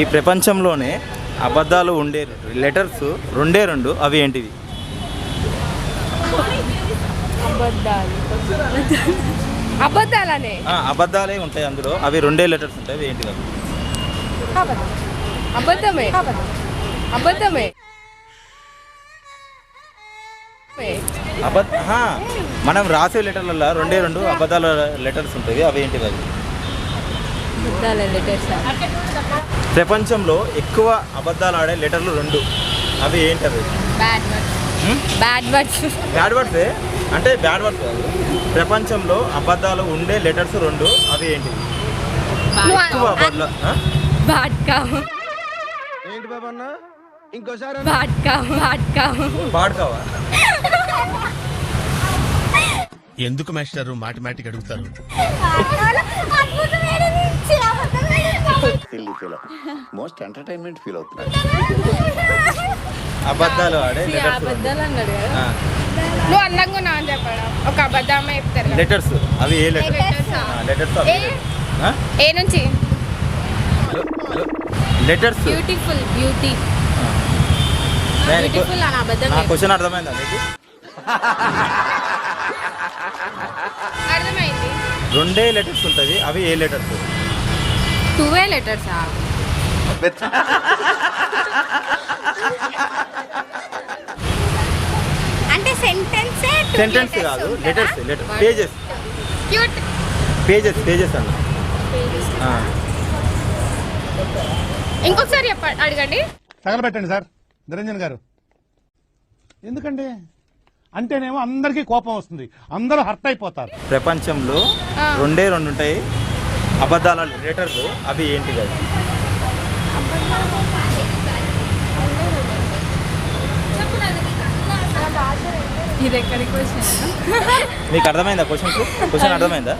ఈ ప్రపంచంలోనే అబద్ధాలు ఉండే లెటర్స్ రెండే రెండు, అవి ఏంటివి? అబద్ధాలనే అబద్ధాలే ఉంటాయి అందులో, అవి రెండే లెటర్స్ ఉంటాయి, అవి ఏంటివి? అబద్ధమే అబద్ధమే మనం రాసే లెటర్లలో రెండే రెండు అబద్ధాల లెటర్స్ ఉంటాయి, అవి ఏంటివి? ప్రపంచంలో ఎక్కువ అబద్ధాలు ఆడే లెటర్లు రెండు, అవి ఏంటవి? బ్యాడ్ వర్డ్స్ అంటే బ్యాడ్ వర్డ్స్ కాదు. ప్రపంచంలో అబద్ధాలు ఉండే లెటర్స్ రెండు, అవి ఏంటివి? ఎక్కువ అబద్ధాలు పాడుకావా? ఎందుకు మాస్టర్ మాటిమాటికి అడుగుతారు? మోస్ట్ ఎంటర్టైన్మెంట్ ఫీల్ అవుతున్నారు. అబద్ధాలు ఆడే నువ్వు అందంగా ఉన్నా అని చెప్పాడు, ఒక అబద్ధమే చెప్తారు లెటర్స్, అవి ఏ లెటర్స్? ఏ నుంచి లెటర్స్. బ్యూటిఫుల్ బ్యూటీ బ్యూటిఫుల్ అని అబద్ధం. నా క్వశ్చన్ అర్థమైందా మీకు? అర్థమైంది. రెండే లెటర్స్ ఉంటుంది, అవి ఏ లెటర్స్? 2 లెటర్స్. అంటే సెంటెన్స్ కాదు, లెటర్స్. పేజెస్ క్యూట్ పేజెస్ అన్న. ఇంకొకసారి అడగండి. తగలబెట్టండి సార్ నిరంజన్ గారు. ఎందుకండి అంటేనేమో అందరికీ కోపం వస్తుంది, అందరూ హర్ట్ అయిపోతారు. ప్రపంచంలో రెండే రెండు ఉంటాయి అబద్ధాల లెటర్స్, అవి ఏంటి కదా? మీకు అర్థమైందా క్వశ్చన్ అర్థమైందా?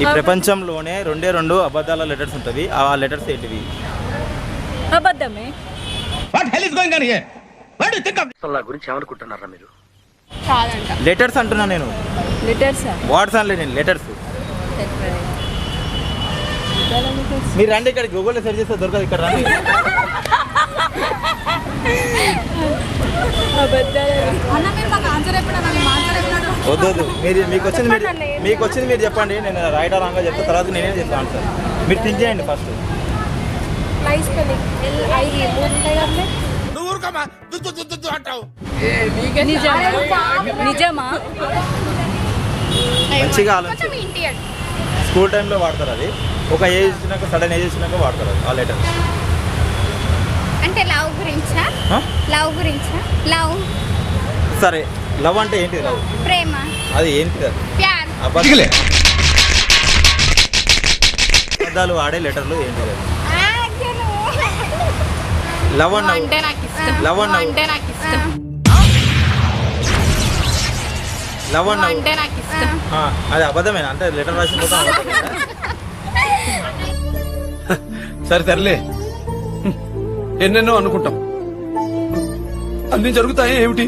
ఈ ప్రపంచంలోనే రెండే రెండు అబద్ధాల లెటర్స్ ఉంటుంది, ఆ లెటర్స్ ఏంటివి? అబద్ధమే. గురించి ఏమనుకుంటున్నారా మీరు? లెటర్స్ అంటున్నా నేను. వర్డ్స్ అనలే నేను, లెటర్స్. మీరు రండి ఇక్కడ, గూగుల్లో సెర్చ్ చేస్తే దొరకదు, ఇక్కడ రండి. వద్దు, మీకు వచ్చింది మీరు చెప్పండి, నేను రైట్ ఆర్ రాంగ్ చెప్తా, తర్వాత నేనే చెప్తాను ఆన్సర్. మీరు థింక్ చేయండి ఫస్ట్. నిజమా? మంచిగా ఆలోచించండి. స్కూల్ టైంలో వాడతారు అది, ఒక ఏజ్ వచ్చినాక, సడన్ ఏజ్ వచ్చినాక వాడతారు ఆ లెటర్. అంటే లవ్ గురించా? సరే, లవ్ అంటే ఏంటి? లవ్ ప్రేమ, అది ఏంటి? ప్యార్. అబద్ధాలు ఆడే లెటర్లు ఏంటి? లవ్ అంటే నాకు ఇష్టం. లవ్ అంటే నాకు ఇష్టం. లవ్ అంటే నాకు ఇష్టం. అది అబద్ధమేనా? అంటే లెటర్ రాసిన సరేలే, ఎన్నెన్నో అనుకుంటాం, అన్ని జరుగుతాయి ఏమిటి?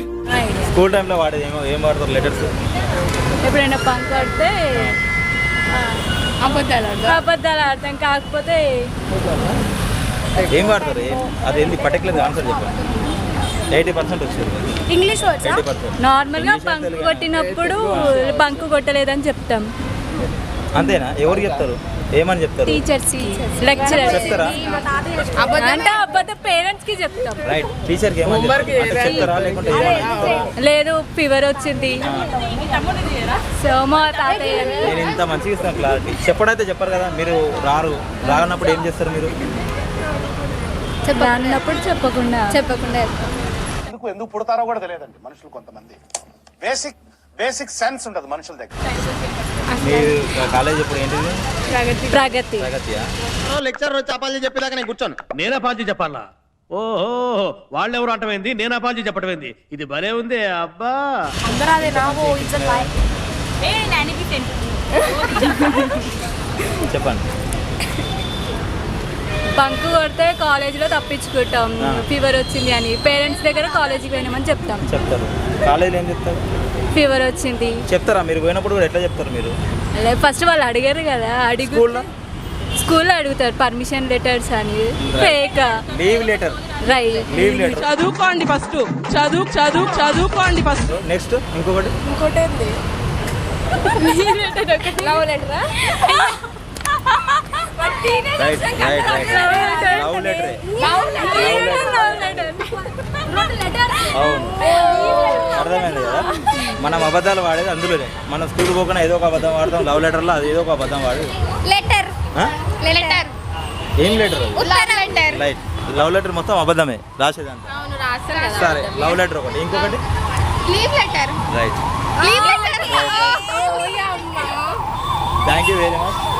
స్కూల్ టైంలో వాడేది ఏం వాడతారు లెటర్స్? ఎప్పుడైనా బంక్ కొడితే అబద్ధాలు ఆడతాం, కాకపోతే ఏం వాడతారు? అది ఏంటి పర్టికులర్ ఆన్సర్ చెప్పండి. 80% వచ్చింది ఇంగ్లీష్ వర్డ్స్. 80%. నార్మల్ గా బంక్ కొట్టినప్పుడు బంక్ కొట్టలేదని చెప్తాం. అంతేనా? ఎవరు చెప్తారు? ఏమని చెప్తారు? టీచర్స్, లెక్చరర్ చెప్తారా? అంటే అబద్ధం పేరెంట్స్ కి చెప్తాం. రైట్. టీచర్ కి ఏమని చెప్తారా? లేకుంటే లేదు ఫీవర్ వచ్చింది, సో మా తాతయ్య. నేను ఇంత మంచిగా ఇస్తాను క్లారిటీ. చెప్పడైతే చెప్పారు కదా, మీరు రానప్పుడు ఏం చేస్తారు మీరు? అన్నప్పుడు చెప్పకుండా ఎందుకు పుడతారో కూడా తెలియదండి మనుషులు. కొంతమంది బేసిక్ సెన్స్ ఉండదు మనుషుల దగ్గర. మీరు కాలేజ్ ఇప్పుడు ఏంటిది? ప్రగతియా? లెక్చర్ వచ్చి అపాలజీ చెప్పేదాకా నేను కూర్చోను. నేను అపాలజీ చెప్పాలా? ఓహో, వాళ్ళెవరు అంటమైంది, నేను అపాలజీ చెప్పటమైంది. ఇది భలే ఉంది అబ్బా. చెప్పండి. బంక్ కొడితే కాలేజీలో తప్పించుకుంటాం, ఫీవర్ వచ్చింది అని. పేరెంట్స్ దగ్గర కాలేజీకి పోయినామని చెప్తారు. కాలేజీలో ఏం చెప్తారు? ఫీవర్ వచ్చింది చెప్తారా? మీరు పోయినప్పుడు కూడా ఎట్లా చెప్తారు మీరు? ఫస్ట్ వాళ్ళు అడిగారు కదా, స్కూల్లో అడుగుతారు పర్మిషన్ లెటర్స్ అని fake leave letter. Right. Leave letter. చదువుకోండి ఫస్ట్ చదువుకోండి ఫస్ట్. నెక్స్ట్ ఇంకొకటి. లవ్ లెటరా? Right right right. లవ్ లెటరే. అవును, అర్థమైంది కదా. మనం అబద్ధాలు వాడేది అందులోనే. మనం స్కూల్ పోకుండా ఏదో ఒక అబద్ధం వాడతాం, లవ్ లెటర్లో అది ఏదో ఒక అబద్ధం వాడు. లెటర్ ఆ? లెటర్ ఏం letter? Letter. Right. Love letter మొత్తం అబద్ధమే రాసేదంతా. అవును రాస్తారు కదా. సరే, లవ్ లెటర్ ఒకటి. ఇంకొకటి. Leave letter. Right. Leave letter. Thank you very much.